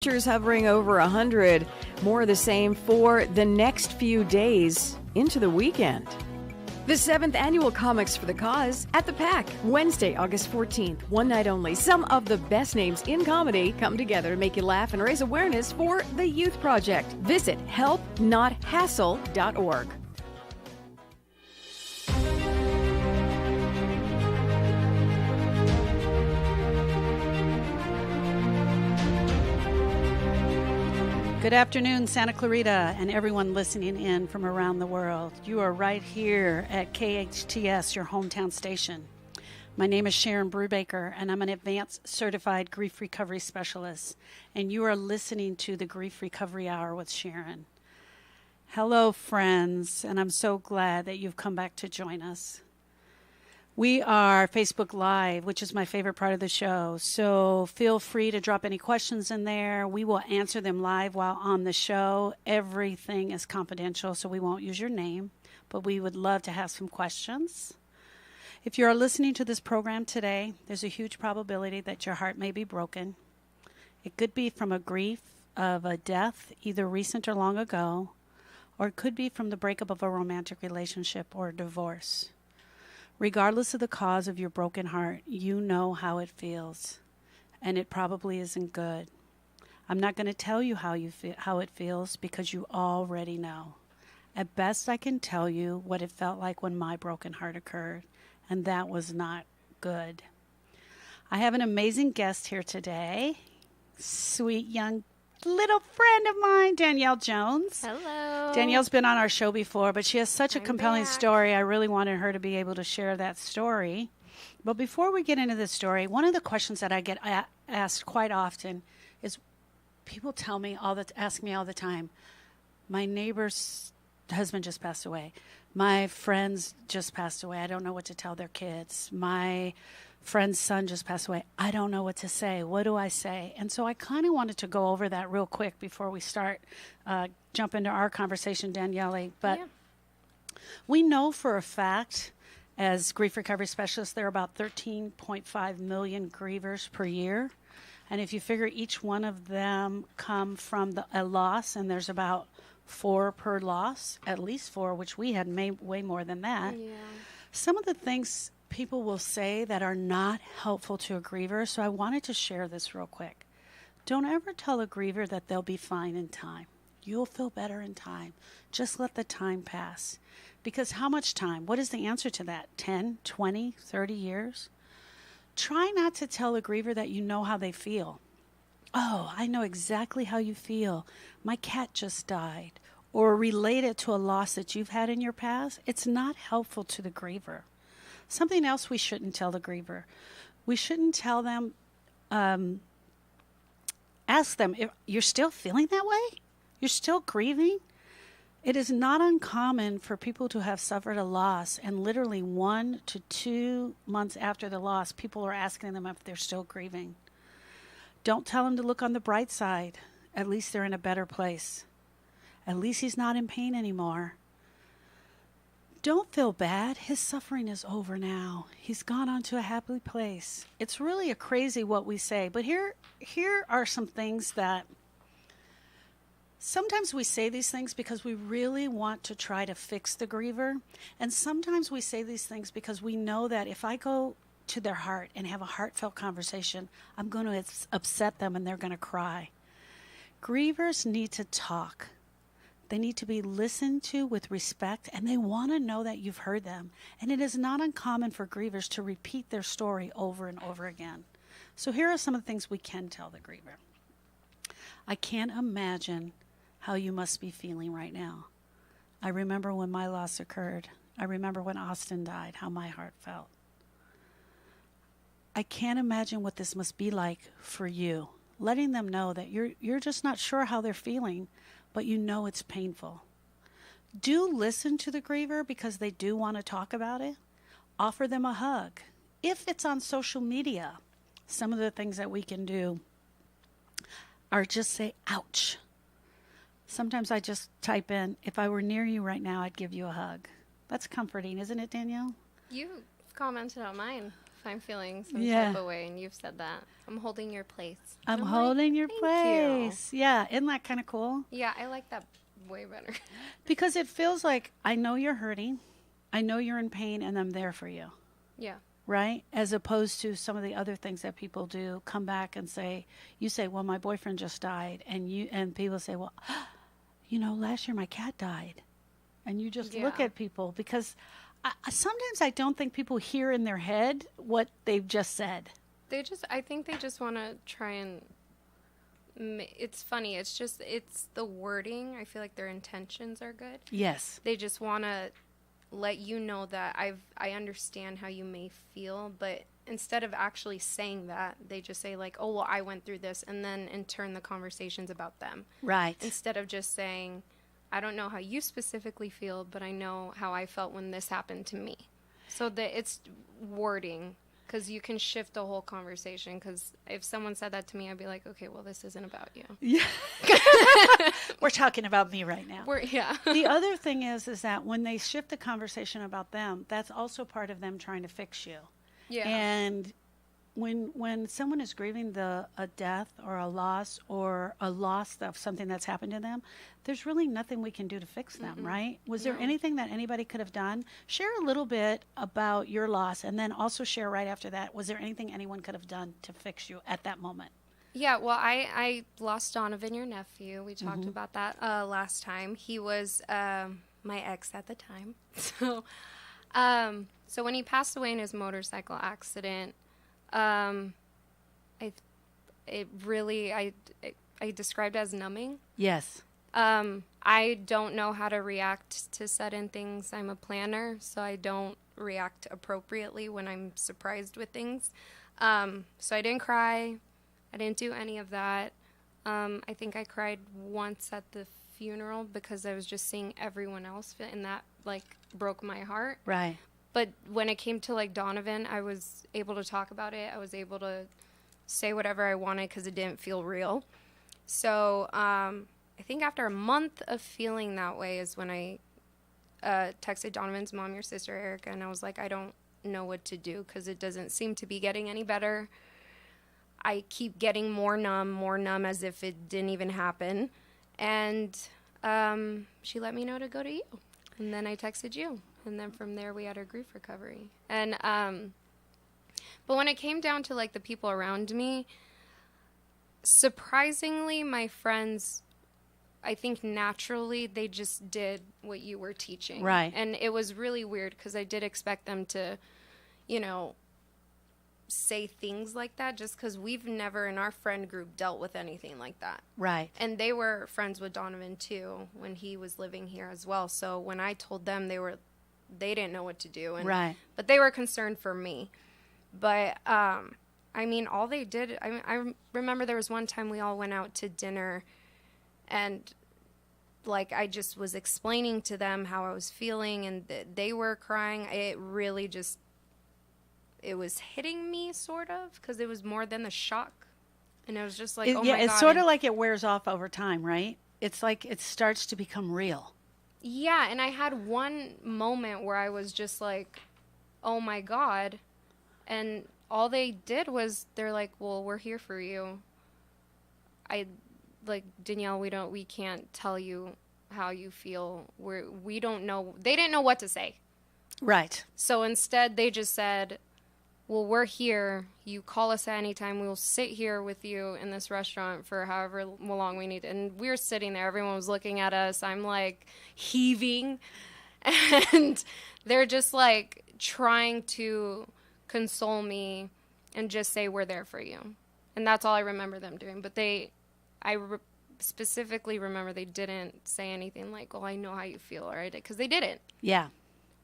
Temperatures hovering over 100. More of the same for the next few days into the weekend. The 7th Annual Comics for the Cause at the PAC, Wednesday, August 14th. One night only. Some of the best names in comedy come together to make you laugh and raise awareness for the Youth Project. Visit helpnothassle.org. Good afternoon, Santa Clarita, and everyone listening in from around the world. You are right here at KHTS, your hometown station. My name is Sharon Brubaker, and I'm an advanced certified grief recovery specialist, and you are listening to the Grief Recovery Hour with Sharon. Hello, friends, and I'm so glad that you've come back to join us. We are Facebook Live, which is my favorite part of the show. So feel free to drop any questions in there. We will answer them live while on the show. Everything is confidential, so we won't use your name, but we would love to have some questions. If you are listening to this program today, there's a huge probability that your heart may be broken. It could be from a grief of a death, either recent or long ago, or it could be from the breakup of a romantic relationship or divorce. Regardless of the cause of your broken heart, you know how it feels, and it probably isn't good. I'm not going to tell you how it feels because you already know. At best, I can tell you what it felt like when my broken heart occurred, and that was not good. I have an amazing guest here today, sweet young little friend of mine, Danielle Jones. Hello. Danielle's been on our show before, but she has such a compelling back. story. I really wanted her to be able to share that story. But before we get into the story, one of the questions that I get asked quite often is people ask me all the time, my neighbor's husband just passed away. My friends just passed away. I don't know what to tell their kids. My friend's son just passed away. I don't know what to say. What do I say? And so I kind of wanted to go over that real quick before we jump into our conversation, Danielle. But we know for a fact, as grief recovery specialists, there are about 13.5 million grievers per year. And if you figure each one of them come from a loss, and there's about 4 per loss, at least 4, which we had way more than that. Yeah. Some of the things people will say that are not helpful to a griever, so I wanted to share this real quick. Don't ever tell a griever that they'll be fine in time. You'll feel better in time. Just let the time pass. Because how much time? What is the answer to that? 10, 20, 30 years? Try not to tell a griever that you know how they feel. Oh, I know exactly how you feel. My cat just died. Or relate it to a loss that you've had in your past. It's not helpful to the griever. Something else we shouldn't tell the griever. We shouldn't tell them, ask them, if you're still feeling that way? You're still grieving? It is not uncommon for people to have suffered a loss, and literally 1 to 2 months after the loss, people are asking them if they're still grieving. Don't tell them to look on the bright side. At least they're in a better place. At least he's not in pain anymore. Don't feel bad. His suffering is over now. He's gone on to a happy place. It's really a crazy what we say. But here are some things that sometimes we say these things because we really want to try to fix the griever. And sometimes we say these things because we know that if I go to their heart and have a heartfelt conversation, I'm going to upset them and they're going to cry. Grievers need to talk. They need to be listened to with respect, and they want to know that you've heard them. And it is not uncommon for grievers to repeat their story over and over again. So here are some of the things we can tell the griever. I can't imagine how you must be feeling right now. I remember when my loss occurred. I remember when Austin died, how my heart felt. I can't imagine what this must be like for you. Letting them know that you're just not sure how they're feeling, but you know it's painful. Do listen to the griever because they do want to talk about it. Offer them a hug. If it's on social media, some of the things that we can do are just say, ouch. Sometimes I just type in, if I were near you right now, I'd give you a hug. That's comforting, isn't it, Danielle? You commented on mine. If I'm feeling some type of way, and you've said that. I'm holding your place. I'm holding your place. Yeah, isn't that kind of cool? Yeah, I like that way better. Because it feels like I know you're hurting, I know you're in pain, and I'm there for you. Yeah. Right? As opposed to some of the other things that people do, come back and say, you say, well, my boyfriend just died. And people say, well, last year my cat died. And you just look at people because sometimes I don't think people hear in their head what they've just said. I think they just want to try and, it's funny. It's the wording. I feel like their intentions are good. Yes. They just want to let you know that I understand how you may feel, but instead of actually saying that, they just say like, oh, well, I went through this, and then in turn the conversation's about them. Right. Instead of just saying, I don't know how you specifically feel, but I know how I felt when this happened to me. So it's wording, because you can shift the whole conversation, because if someone said that to me, I'd be like, okay, well, this isn't about you. Yeah. We're talking about me right now. The other thing is that when they shift the conversation about them, that's also part of them trying to fix you. Yeah. And when someone is grieving a death or a loss of something that's happened to them, there's really nothing we can do to fix them, right? Was there anything that anybody could have done? Share a little bit about your loss, and then also share right after that, was there anything anyone could have done to fix you at that moment? Yeah, well, I lost Donovan, your nephew. We talked about that last time. He was my ex at the time. So when he passed away in his motorcycle accident, I described as numbing. Yes. I don't know how to react to sudden things. I'm a planner, so I don't react appropriately when I'm surprised with things. So I didn't cry. I didn't do any of that. I think I cried once at the funeral because I was just seeing everyone else, and that broke my heart. Right. But when it came to Donovan, I was able to talk about it. I was able to say whatever I wanted because it didn't feel real. So I think after a month of feeling that way is when I texted Donovan's mom, your sister Erica, and I was like, I don't know what to do because it doesn't seem to be getting any better. I keep getting more numb as if it didn't even happen. And she let me know to go to you. And then I texted you. And then from there, we had our grief recovery. And but when it came down to the people around me, surprisingly, my friends, I think naturally, they just did what you were teaching. Right. And it was really weird because I did expect them to, say things like that just because we've never in our friend group dealt with anything like that. Right. And they were friends with Donovan too when he was living here as well. So when I told them, they didn't know what to do. And, right. But they were concerned for me. But, all they did, I remember there was one time we all went out to dinner and, I just was explaining to them how I was feeling and they were crying. It really just, it was hitting me sort of because it was more than the shock. And it was just oh my God. Yeah, it's sort of like it wears off over time, right? It's like it starts to become real. Yeah, and I had one moment where I was just oh my God. And all they did was they're well, we're here for you. Danielle, we can't tell you how you feel. We don't know. They didn't know what to say. Right. So instead they just said, well, we're here. You call us at any time. We'll sit here with you in this restaurant for however long we need. And we were sitting there. Everyone was looking at us. I'm heaving. And they're just trying to console me and just say, we're there for you. And that's all I remember them doing. But specifically remember they didn't say anything well, I know how you feel, right? Because they didn't. Yeah.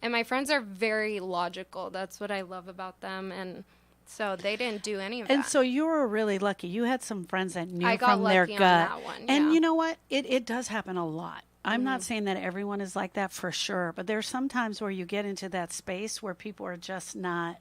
And my friends are very logical. That's what I love about them. And so they didn't do any of that. And so you were really lucky. You had some friends that knew I got from their lucky gut. on that one, And yeah. you know what? It does happen a lot. I'm not saying that everyone is like that for sure. But there's some times where you get into that space where people are just not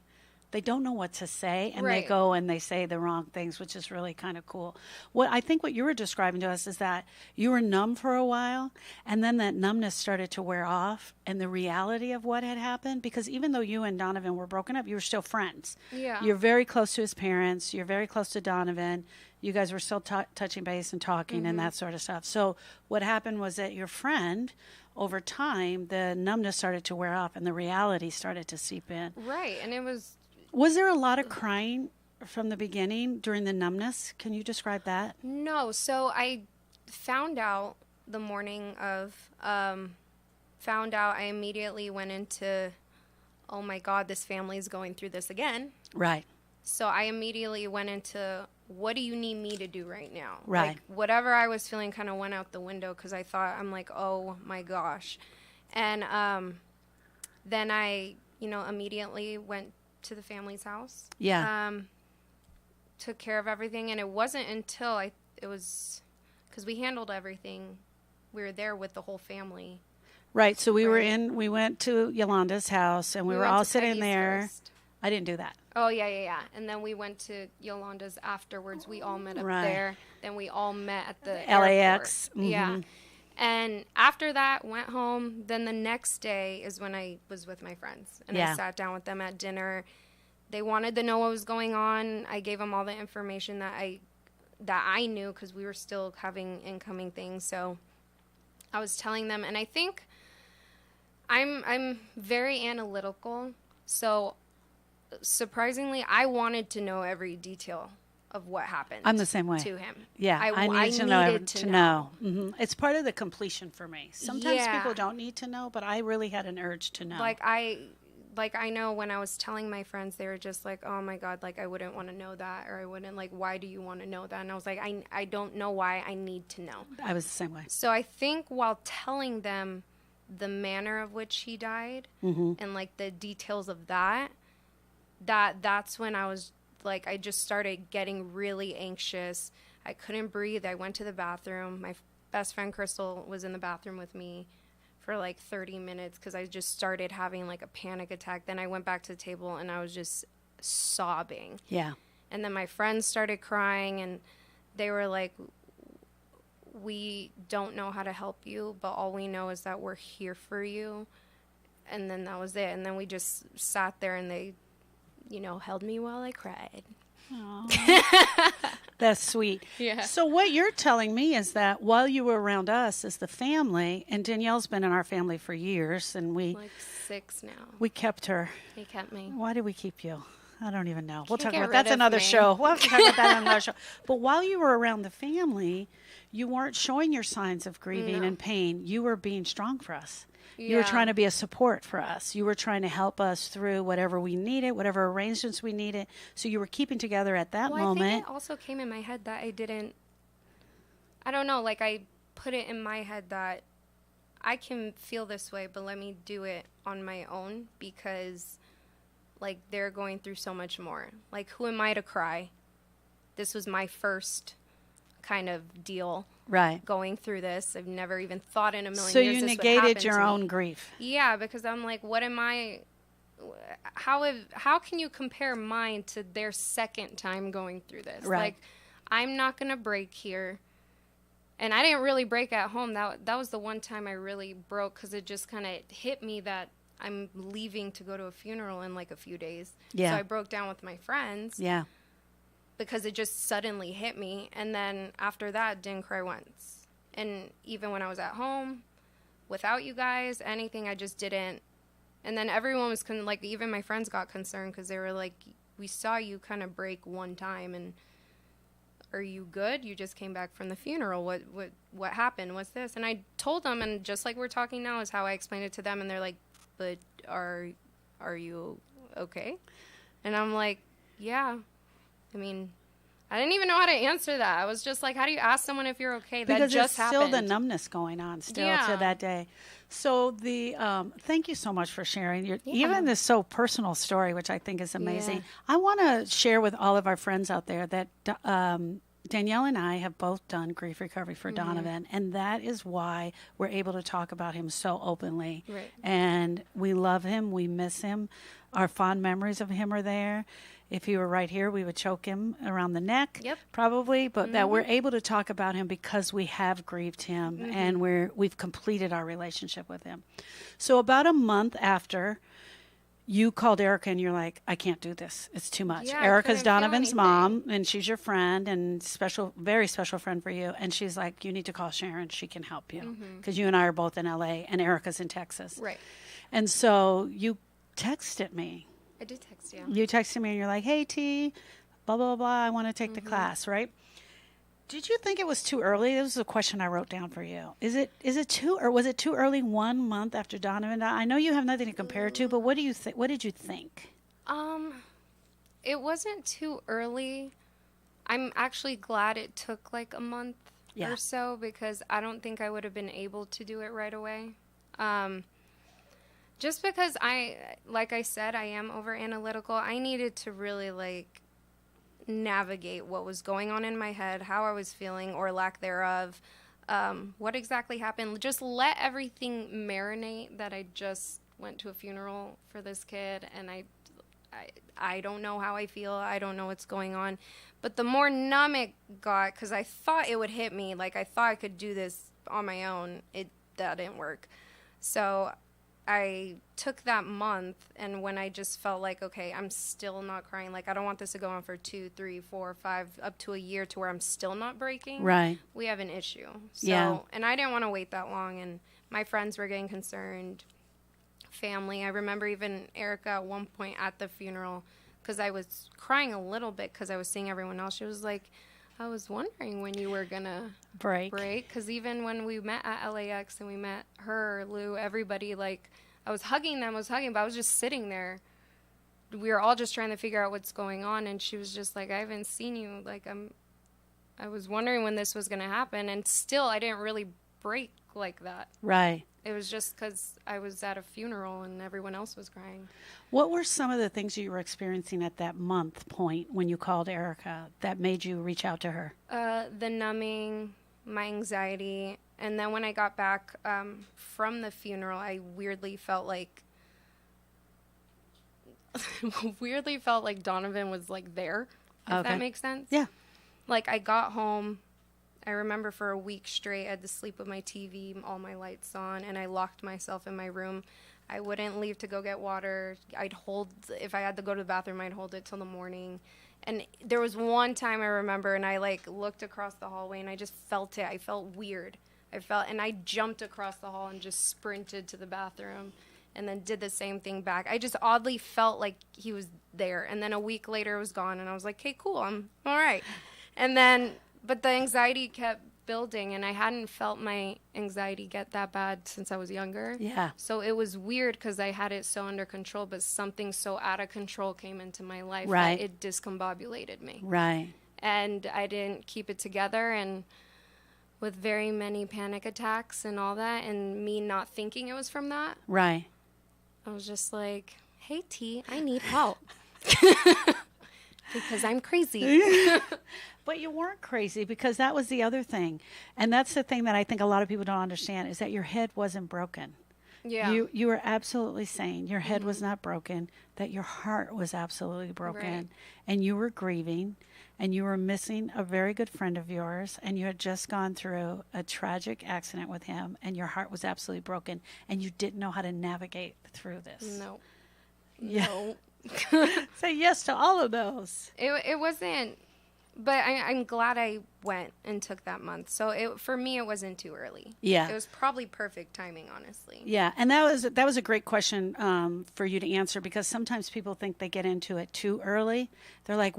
they don't know what to say, and they Right. go and they say the wrong things, which is really kind of cool. What I think what you were describing to us is that you were numb for a while, and then that numbness started to wear off, and the reality of what had happened, because even though you and Donovan were broken up, you were still friends. Yeah. You're very close to his parents. You're very close to Donovan. You guys were still touching base and talking and that sort of stuff. So what happened was that your friend, over time, the numbness started to wear off and the reality started to seep in. Right. And it was, Was there a lot of crying from the beginning during the numbness? Can you describe that? no. So I found out the morning of, I immediately went into, oh my God, this family is going through this again. Right. So I immediately went into, what do you need me to do right now? Right. Like, whatever I was feeling kind of went out the window because I thought, I'm like, oh my gosh. And then I, immediately went to the family's house. Yeah. Took care of everything. And it wasn't until it was, because we handled everything. We were there with the whole family. Right. So we Right. we went to Yolanda's house and we were went all to sitting Peggy's there. first. I didn't do that. Oh, yeah. And then we went to Yolanda's afterwards. We all met up Right. there. Then we all met at the LAX. airport. Yeah. And after that, went home. Then the next day is when I was with my friends. And Yeah. I sat down with them at dinner. They wanted to know what was going on. I gave them all the information that I knew because we were still having incoming things. So I was telling them. And I think I'm very analytical. So surprisingly, I wanted to know every detail of what happened. I'm the same way. To him. Yeah, I need to needed know. It's part of the completion for me. Sometimes Yeah. people don't need to know, but I really had an urge to know. Like I know when I was telling my friends, they were just like, oh my God, like I wouldn't want to know that, or I wouldn't, like, why do you want to know that? And I was like, I don't know why, I need to know. I was the same way. So I think while telling them the manner of which he died and like the details of that's when I was like, I just started getting really anxious. I couldn't breathe. I went to the bathroom. My best friend Crystal was in the bathroom with me for like 30 minutes because I just started having like a panic attack. Then I went back to the table and I was just sobbing. Yeah. And then my friends started crying and they were like, we don't know how to help you, but all we know is that we're here for you. And then that was it. And then we just sat there and they, held me while I cried. That's sweet. Yeah. So what you're telling me is that while you were around us as the family, and Danielle's been in our family for years, and we Like 6 now. kept her. They kept me. Why did we keep you? I don't even know. We'll Can't talk get about rid that's of another me. show. We'll have to talk about that on another show. But while you were around the family, you weren't showing your signs of grieving No. and pain. You were being strong for us. You were Yeah. trying to be a support for us. You were trying to help us through whatever we needed, whatever arrangements we needed. So you were keeping together at that Well, I moment. think it also came in my head that I don't know, like I put it in my head that I can feel this way, but let me do it on my own because like they're going through so much more. Like, who am I to cry? This was my first kind of deal Right. going through this. I've never even thought in a million So years you this would negated happen your to me. own grief. Yeah, because I'm like, what am I? How can you compare mine to their second time going through this? Right. Like, I'm not gonna break here, and I didn't really break at home. That was the one time I really broke because it just kind of hit me that I'm leaving to go to a funeral in like a few days. Yeah. So I broke down with my friends Yeah. because it just suddenly hit me, and then after that, didn't cry once. And even when I was at home, without you guys, anything, I just didn't. And then everyone was like, even my friends got concerned because they were like, we saw you kind of break one time, and are you good? You just came back from the funeral. What happened? What's this? And I told them, and just like we're talking now is how I explained it to them, and they're like, but are you okay? And I'm like, yeah. I mean, I didn't even know how to answer that. I was just like, how do you ask someone if you're okay? That Because just there's still the happened. numbness going on still to Yeah. that day. So the thank you so much for sharing your Yeah. even this so personal story, which I think is amazing. Yeah. I want to share with all of our friends out there that Danielle and I have both done grief recovery for Donovan, and that is why we're able to talk about him so openly. Right. And we love him. We miss him. Our fond memories of him are there. If he were right here, we would choke him around the neck, Yep. probably. But that we're able to talk about him because we have grieved him and we've completed our relationship with him. So about a month after, you called Erica and you're like, I can't do this. It's too much. Yeah, I Erica's couldn't feel Donovan's anything. mom, and she's your friend and very special friend for you. And she's like, you need to call Sharon. She can help you. Because you and I are both in LA and Erica's in Texas. Right. And so you texted me. I did text you. You texted me and you're like, hey, T, blah, blah, blah. I want to take the class, right? Did you think it was too early? This was a question I wrote down for you. Is it too, or was it too early 1 month after Donovan died? I know you have nothing to compare it to, but what do you think? What did you think? It wasn't too early. I'm actually glad it took like a month Yeah. or so, because I don't think I would have been able to do it right away. Just because like I said, I am over analytical. I needed to really like navigate what was going on in my head, how I was feeling or lack thereof, what exactly happened. Just let everything marinate that I just went to a funeral for this kid, and I don't know how I feel. I don't know what's going on. But the more numb it got, because I thought it would hit me, like I thought I could do this on my own, that didn't work. So I took that month, and when I just felt like, okay, I'm still not crying, like I don't want this to go on for 2, 3, 4, 5, up to a year to where I'm still not breaking. Right. We have an issue. So, Yeah. And I didn't want to wait that long, and my friends were getting concerned, family. I remember even Erica at one point at the funeral, because I was crying a little bit because I was seeing everyone else. She was like, I was wondering when you were going to break. Because even when we met at LAX and we met her, Lou, everybody, like, I was hugging them, but I was just sitting there. We were all just trying to figure out what's going on. And she was just like, I haven't seen you. Like, I was wondering when this was going to happen. And still, I didn't really break like that. Right. It was just because I was at a funeral and everyone else was crying. What were some of the things you were experiencing at that month point when you called Erica that made you reach out to her? The numbing, my anxiety. And then when I got back from the funeral, I weirdly felt like Donovan was like there, if that makes sense. Yeah. Like I got home, I remember for a week straight, I had to sleep with my TV, all my lights on, and I locked myself in my room. I wouldn't leave to go get water. If I had to go to the bathroom, I'd hold it till the morning. And there was one time I remember, and I like looked across the hallway, and I just felt it. I felt weird. And I jumped across the hall and just sprinted to the bathroom, and then did the same thing back. I just oddly felt like he was there. And then a week later, it was gone, and I was like, "Okay, cool, I'm all right." And then, but the anxiety kept building, and I hadn't felt my anxiety get that bad since I was younger. Yeah. So it was weird because I had it so under control, but something so out of control came into my life Right. that it discombobulated me. Right. And I didn't keep it together, and with very many panic attacks and all that, and me not thinking it was from that, Right. I was just like, "Hey, T, I need help." Because I'm crazy. But you weren't crazy, because that was the other thing. And that's the thing that I think a lot of people don't understand, is that your head wasn't broken. Yeah. You were absolutely sane. Your head was not broken, that your heart was absolutely broken. Right. And you were grieving, and you were missing a very good friend of yours, and you had just gone through a tragic accident with him, and your heart was absolutely broken, and you didn't know how to navigate through this. No. Yeah. No. Say yes to all of those. It wasn't, but I'm glad I went and took that month. So for me, it wasn't too early. Yeah. It was probably perfect timing, honestly. Yeah, and that was a great question for you to answer, because sometimes people think they get into it too early. They're like,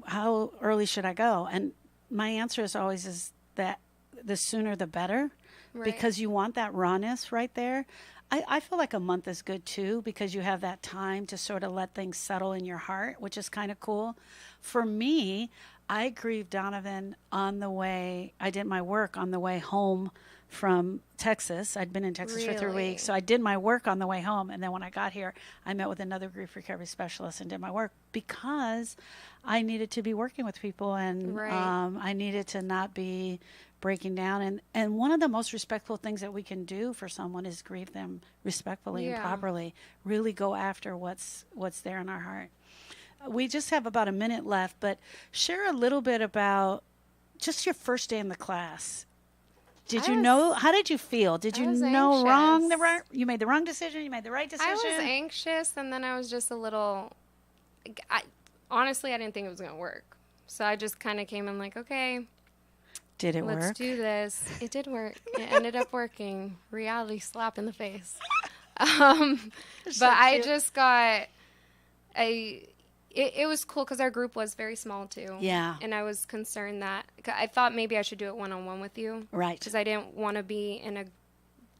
how early should I go? And my answer is always is that the sooner the better, Right. because you want that rawness right there. I feel like a month is good too, because you have that time to sort of let things settle in your heart, which is kind of cool. For me, I grieved Donovan on the way. I did my work on the way home from Texas. I'd been in Texas for 3 weeks. So I did my work on the way home. And then when I got here, I met with another grief recovery specialist and did my work because I needed to be working with people and I needed to not be breaking down. And one of the most respectful things that we can do for someone is grieve them respectfully and properly. Really go after what's there in our heart. We just have about a minute left, but share a little bit about just your first day in the class. Did you know? How did you feel? Did you know you made the wrong decision? You made the right decision? I was anxious, and then I was just a little. Honestly, I didn't think it was going to work. So I just kind of came in like, okay. Did it work? Let's do this. It did work. It ended up working. Reality slap in the face. But I just got It was cool because our group was very small too. Yeah. And I was concerned that I thought maybe I should do it one-on-one with you. Right. Because I didn't want to be in a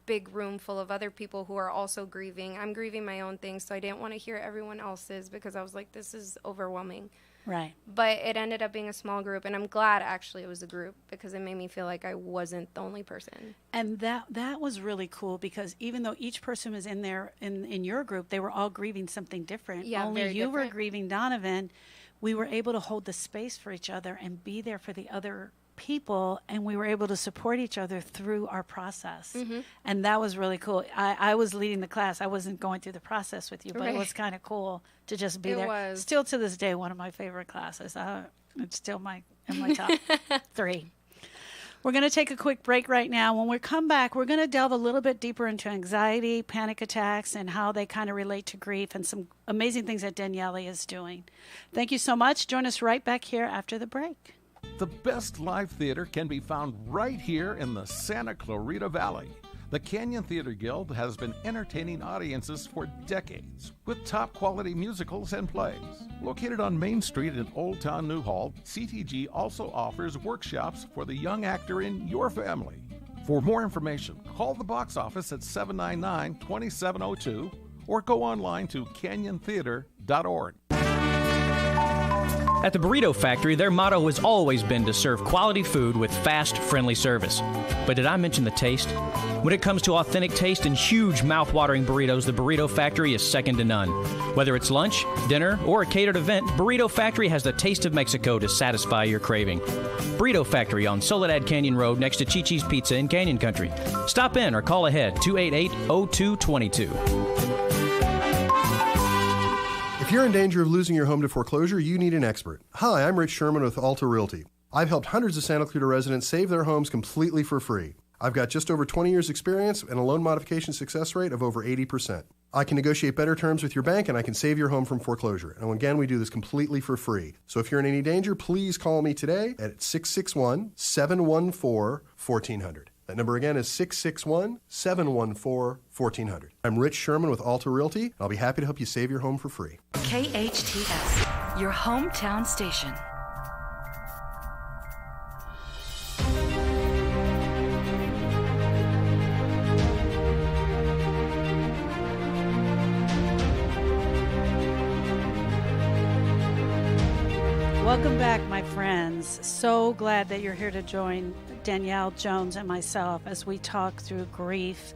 big room full of other people who are also grieving. I'm grieving my own things, so I didn't want to hear everyone else's because I was like, this is overwhelming. Right. But it ended up being a small group, and I'm glad actually it was a group because it made me feel like I wasn't the only person. And that was really cool because even though each person was in there in your group, they were all grieving something different. Yeah, only very you different. were grieving Donovan. We were able to hold the space for each other and be there for the other people, and we were able to support each other through our process. Mm-hmm. And that was really cool. I was leading the class. I wasn't going through the process with you, but it was kind of cool to just be there. Was. Still to this day, one of my favorite classes. It's still in my top 3. We're going to take a quick break right now. When we come back, we're going to delve a little bit deeper into anxiety, panic attacks, and how they kind of relate to grief and some amazing things that Danielle is doing. Thank you so much. Join us right back here after the break. The best live theater can be found right here in the Santa Clarita Valley. The Canyon Theater Guild has been entertaining audiences for decades with top quality musicals and plays. Located on Main Street in Old Town Newhall, CTG also offers workshops for the young actor in your family. For more information, call the box office at 799-2702 or go online to canyontheater.org. At the Burrito Factory, their motto has always been to serve quality food with fast, friendly service. But did I mention the taste? When it comes to authentic taste and huge mouth-watering burritos, the Burrito Factory is second to none. Whether it's lunch, dinner, or a catered event, Burrito Factory has the taste of Mexico to satisfy your craving. Burrito Factory on Soledad Canyon Road next to Chi-Chi's Pizza in Canyon Country. Stop in or call ahead 288-0222. If you're in danger of losing your home to foreclosure, you need an expert. Hi, I'm Rich Sherman with Alta Realty. I've helped hundreds of Santa Clarita residents save their homes completely for free. I've got just over 20 years experience and a loan modification success rate of over 80%. I can negotiate better terms with your bank and I can save your home from foreclosure. And again, we do this completely for free. So if you're in any danger, please call me today at 661-714-1400. That number again is 661-714-1400. I'm Rich Sherman with Alta Realty, and I'll be happy to help you save your home for free. KHTS, your hometown station. Welcome back, my friends. So glad that you're here to join Danielle Jones and myself as we talk through grief,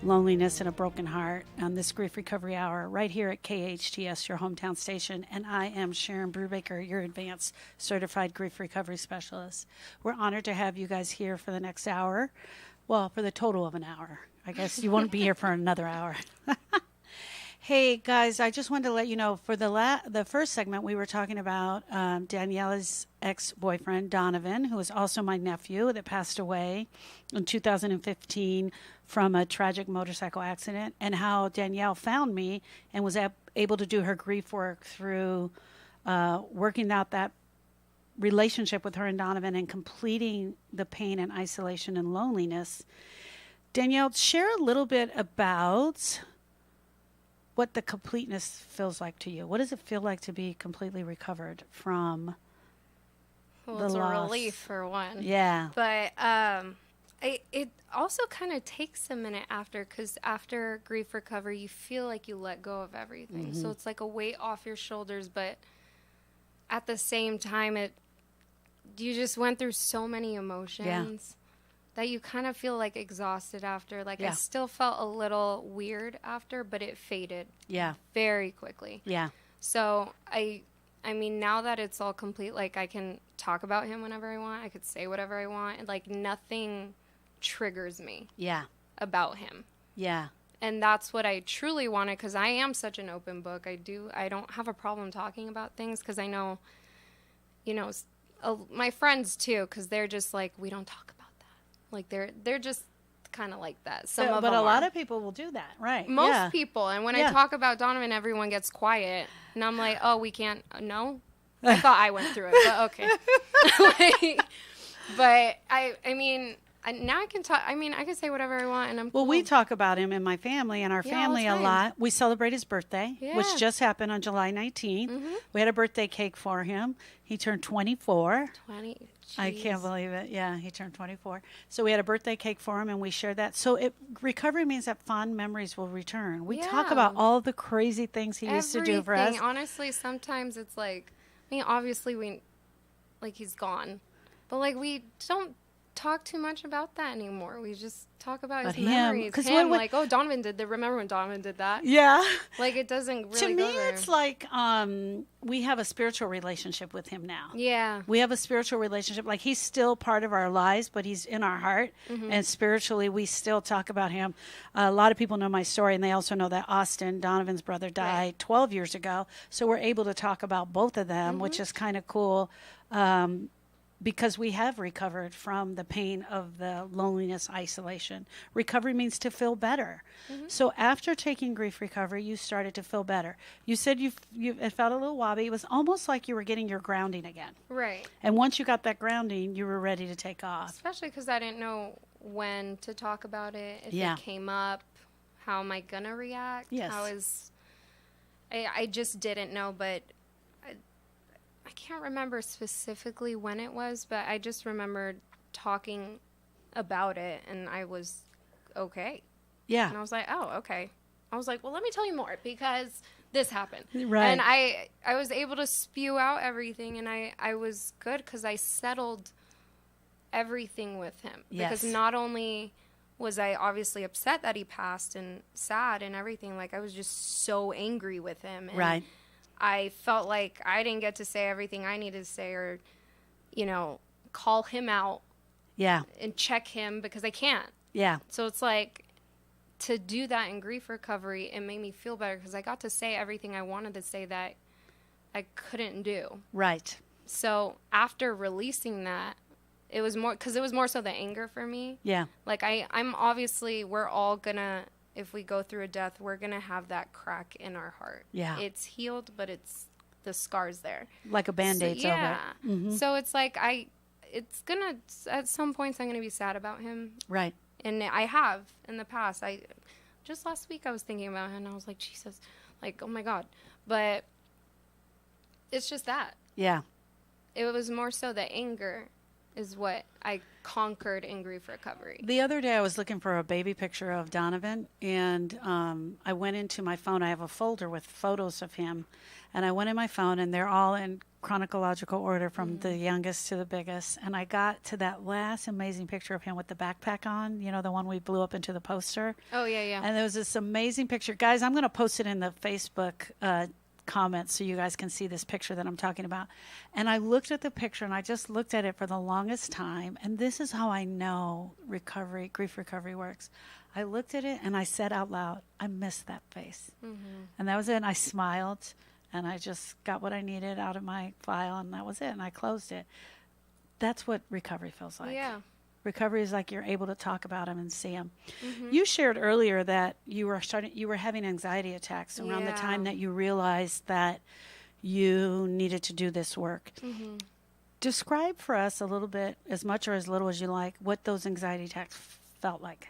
loneliness, and a broken heart on this Grief Recovery Hour right here at KHTS, your hometown station. And I am Sharon Brubaker, your advanced certified grief recovery specialist. We're honored to have you guys here for the next hour. Well, for the total of an hour. I guess you won't be here for another hour. Hey, guys, I just wanted to let you know, for the first segment, we were talking about Daniela's ex-boyfriend, Donovan, who is also my nephew, that passed away in 2015 from a tragic motorcycle accident, and how Danielle found me and was able to do her grief work through working out that relationship with her and Donovan and completing the pain and isolation and loneliness. Danielle, share a little bit about what the completeness feels like to you. What does it feel like to be completely recovered from the it's loss? a relief for one. Yeah. But it also kind of takes a minute after, because after grief recovery, you feel like you let go of everything. Mm-hmm. So it's like a weight off your shoulders, but at the same time, you just went through so many emotions that you kind of feel like exhausted after. Like I still felt a little weird after, but it faded very quickly. Yeah. So I mean, now that it's all complete, like I can talk about him whenever I want. I could say whatever I want. Like nothing triggers me about him. Yeah. And that's what I truly wanted, because I am such an open book. I don't have a problem talking about things, because I know, you know, my friends too, because they're just like, we don't talk about that. Like they're just kind of like that. But a lot of people will do that, right? Most people. And when I talk about Donovan, everyone gets quiet, and I'm like, oh, we can't. No, I thought I went through it, but okay. But I mean. Now I can talk. I mean, I can say whatever I want, and I'm cool. Well, we talk about him in my family and our family a lot. We celebrate his birthday, which just happened on July 19th. Mm-hmm. We had a birthday cake for him. He turned 24. 20. Geez. I can't believe it. Yeah, he turned 24. So we had a birthday cake for him, and we shared that. So recovery means that fond memories will return. We talk about all the crazy things he used to do for us. Honestly, sometimes it's like, I mean, obviously he's gone, but like we don't talk too much about that anymore. We just talk about his memories. Like, oh, Donovan did that. Remember when Donovan did that? Yeah. Like, it doesn't really to me, it's like we have a spiritual relationship with him now. Yeah. We have a spiritual relationship. Like, he's still part of our lives, but he's in our heart. Mm-hmm. And spiritually, we still talk about him. A lot of people know my story, and they also know that Austin, Donovan's brother, died 12 years ago. So we're able to talk about both of them, which is kind of cool. Because we have recovered from the pain of the loneliness, isolation. Recovery means to feel better. Mm-hmm. So after taking grief recovery, you started to feel better. You said it felt a little wobbly. It was almost like you were getting your grounding again. Right. And once you got that grounding, you were ready to take off. Especially because I didn't know when to talk about it. If it came up, how am I going to react? Yes. I just didn't know, but I can't remember specifically when it was, but I just remembered talking about it, and I was okay. Yeah. And I was like, oh, okay. I was like, well, let me tell you more, because this happened. Right. And I was able to spew out everything, and I was good because I settled everything with him. Yes. Because not only was I obviously upset that he passed and sad and everything, like I was just so angry with him. And right. I felt like I didn't get to say everything I needed to say, or, you know, call him out. Yeah. And check him, because I can't. Yeah. So it's like, to do that in grief recovery, it made me feel better, because I got to say everything I wanted to say that I couldn't do. Right. So after releasing that, it was more, because it was more so the anger for me. Yeah. Like I'm obviously, we're all gonna, if we go through a death, we're going to have that crack in our heart. Yeah. It's healed, but it's the scars there. Like a Band-Aid's over it. Mm-hmm. So it's like it's going to, at some points, I'm going to be sad about him. Right. And I have in the past. Just last week I was thinking about him, and I was like, Jesus, like, oh my God. But it's just that. Yeah. It was more so the anger is what I conquered in grief recovery. The other day I was looking for a baby picture of Donovan, and I went into my phone. I have a folder with photos of him, and I went in my phone, and they're all in chronological order from the youngest to the biggest. And I got to that last amazing picture of him with the backpack on, you know, the one we blew up into the poster. Oh, yeah. And there was this amazing picture. Guys, I'm going to post it in the Facebook comments so you guys can see this picture that I'm talking about. And I looked at the picture, and I just looked at it for the longest time. And this is how I know grief recovery works. I looked at it and I said out loud, I miss that face. Mm-hmm. And that was it. And I smiled, and I just got what I needed out of my file, and that was it. And I closed it. That's what recovery feels like. Yeah. Recovery is like you're able to talk about them and see them. Mm-hmm. You shared earlier that you were having anxiety attacks around the time that you realized that you needed to do this work. Mm-hmm. Describe for us a little bit, as much or as little as you like, what those anxiety attacks felt like.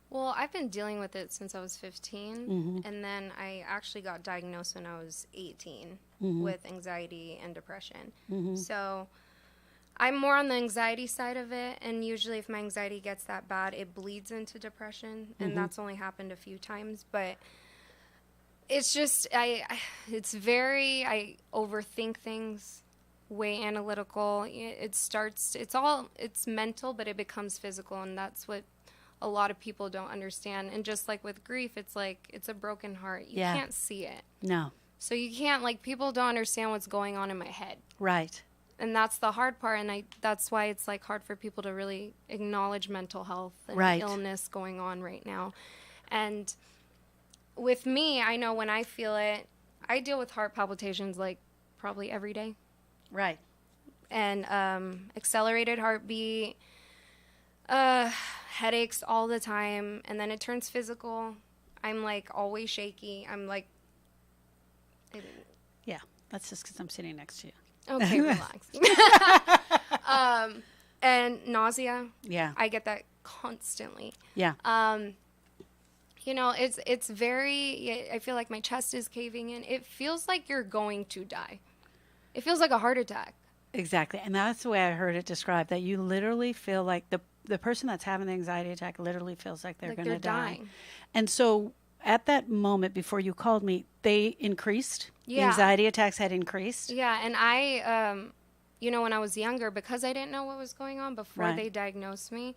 Well, I've been dealing with it since I was 15, and then I actually got diagnosed when I was 18 with anxiety and depression. Mm-hmm. So I'm more on the anxiety side of it, and usually if my anxiety gets that bad, it bleeds into depression, and that's only happened a few times. But it's just, I overthink things way analytical. It's mental, but it becomes physical, and that's what a lot of people don't understand. And just like with grief, it's like it's a broken heart. You can't see it. No. So you can't, like, people don't understand what's going on in my head. Right. And that's the hard part, and that's why it's like hard for people to really acknowledge mental health and illness going on right now. And with me, I know when I feel it, I deal with heart palpitations like probably every day. Right. And accelerated heartbeat, headaches all the time, and then it turns physical. I'm like always shaky. I'm like, yeah, that's just because I'm sitting next to you. Okay, relax. And nausea. Yeah. I get that constantly. Yeah. You know, it's very, I feel like my chest is caving in. It feels like you're going to die. It feels like a heart attack. Exactly. And that's the way I heard it described, that you literally feel like the person that's having the anxiety attack literally feels like they're going to die. Dying. And so at that moment before you called me, they increased? Yeah. The anxiety attacks had increased? Yeah, and I, you know, when I was younger, because I didn't know what was going on before Right. they diagnosed me,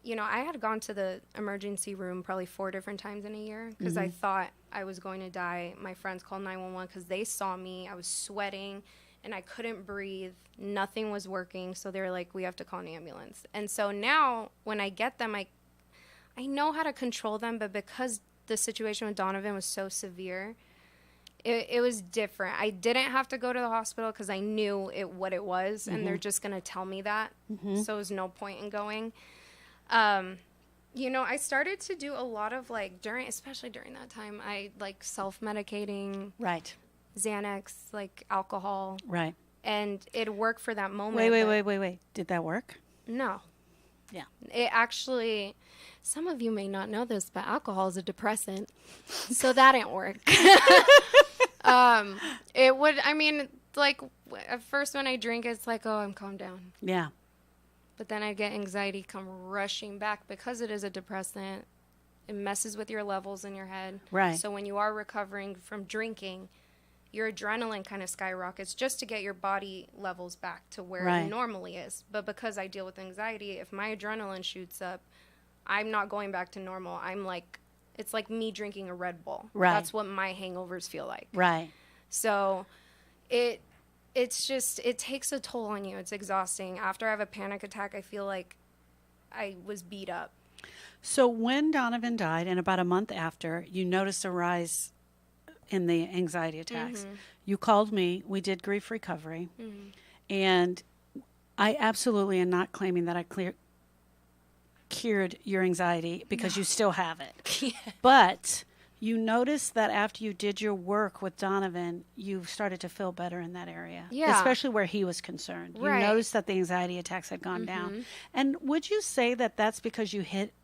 you know, I had gone to the emergency room probably 4 different times in a year because I thought I was going to die. My friends called 911 because they saw me. I was sweating and I couldn't breathe. Nothing was working. So they were like, we have to call an ambulance. And so now when I get them, I know how to control them, but because the situation with Donovan was so severe, it was different. I didn't have to go to the hospital because I knew what it was, and they're just going to tell me that. So there was no point in going. You know, I started to do a lot of, like, especially during that time, I, like, self-medicating. Right. Xanax, like, alcohol. Right. And it worked for that moment. Wait. Did that work? No. Yeah. It actually, some of you may not know this, but alcohol is a depressant. So that didn't work. It would, I mean, like, at first when I drink, it's like, oh, I'm calmed down. Yeah. But then I get anxiety come rushing back because it is a depressant. It messes with your levels in your head. Right. So when you are recovering from drinking, your adrenaline kind of skyrockets just to get your body levels back to where Right. it normally is. But because I deal with anxiety, if my adrenaline shoots up, I'm not going back to normal. I'm like, it's like me drinking a Red Bull. Right. That's what my hangovers feel like. Right. So it's just, it takes a toll on you. It's exhausting. After I have a panic attack, I feel like I was beat up. So when Donovan died, and about a month after, you noticed a rise in the anxiety attacks. You called me. We did grief recovery. And I absolutely am not claiming that I cured your anxiety, because you still have it. But you noticed that after you did your work with Donovan, you started to feel better in that area. Yeah. Especially where he was concerned. Right. You noticed that the anxiety attacks had gone down. And would you say that that's because you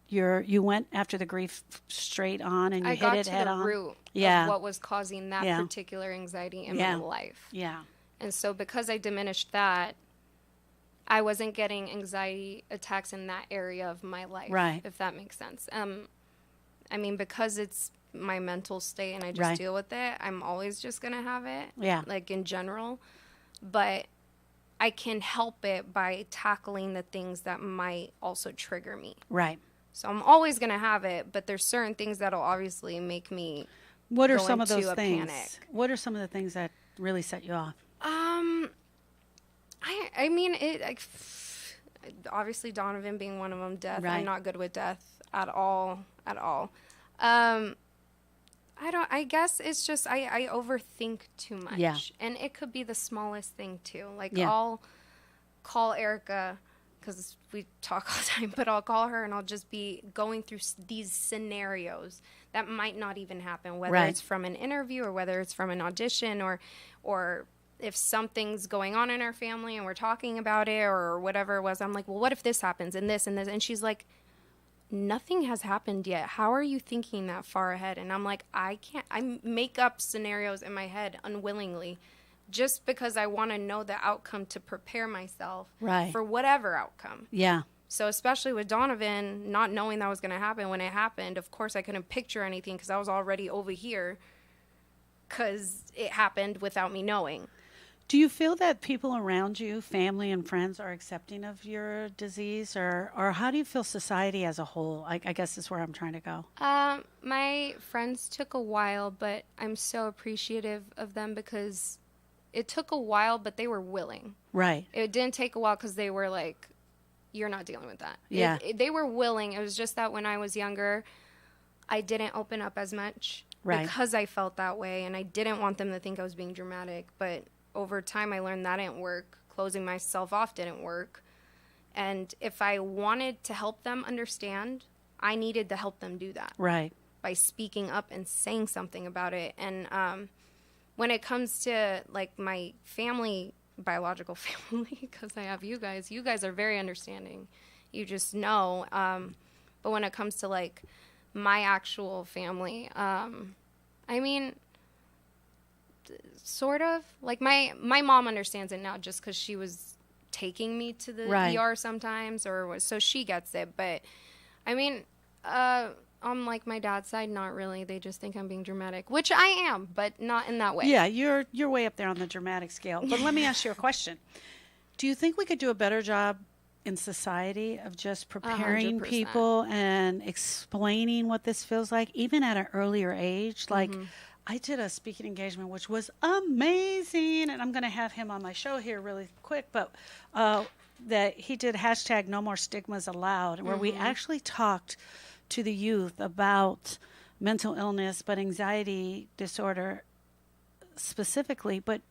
you went after the grief straight on and you hit it head on? I got to the root of what was causing that particular anxiety in my life. Yeah. And so because I diminished that, I wasn't getting anxiety attacks in that area of my life, Right. if that makes sense. I mean, because it's my mental state and I just deal with it, I'm always just going to have it, like in general. But I can help it by tackling the things that might also trigger me. Right. So I'm always going to have it, but there's certain things that'll obviously make me What are go some of into those a things? panic. What are some of the things that really set you off? I mean, obviously Donovan being one of them, death. Right. I'm not good with death at all. I guess it's just, I overthink too much. Yeah. And it could be the smallest thing too. Like Yeah. I'll call Erica, because we talk all the time, but I'll call her and I'll just be going through these scenarios that might not even happen, whether Right. it's from an interview or whether it's from an audition, or if something's going on in our family and we're talking about it or whatever it was. I'm like, well, what if this happens and this and this? And she's like, nothing has happened yet. How are you thinking that far ahead? And I'm like, I make up scenarios in my head unwillingly, just because I want to know the outcome to prepare myself for whatever outcome. Yeah. So especially with Donovan, not knowing that was going to happen when it happened, of course I couldn't picture anything because I was already over here because it happened without me knowing. Do you feel that people around you, family and friends, are accepting of your disease, or how do you feel society as a whole? I guess is where I'm trying to go. My friends took a while, but I'm so appreciative of them because it took a while, but they were willing. Right. It didn't take a while because they were like, you're not dealing with that. Yeah. They were willing. It was just that when I was younger, I didn't open up as much because I felt that way, and I didn't want them to think I was being dramatic, but over time, I learned that didn't work. Closing myself off didn't work. And if I wanted to help them understand, I needed to help them do that. Right. By speaking up and saying something about it. And when it comes to, like, my family, biological family, because I have you guys are very understanding. You just know. But when it comes to, like, my actual family, I mean, sort of. Like, my mom understands it now just because she was taking me to the ER sometimes, so she gets it. But, I mean, on, like, my dad's side, not really. They just think I'm being dramatic, which I am, but not in that way. Yeah, you're way up there on the dramatic scale. But let me ask you a question. Do you think we could do a better job in society of just preparing 100%. people and explaining what this feels like, even at an earlier age? Like, I did a speaking engagement, which was amazing, and I'm going to have him on my show here really quick, but that he did hashtag No More Stigmas Allowed, where we actually talked to the youth about mental illness, but anxiety disorder specifically. But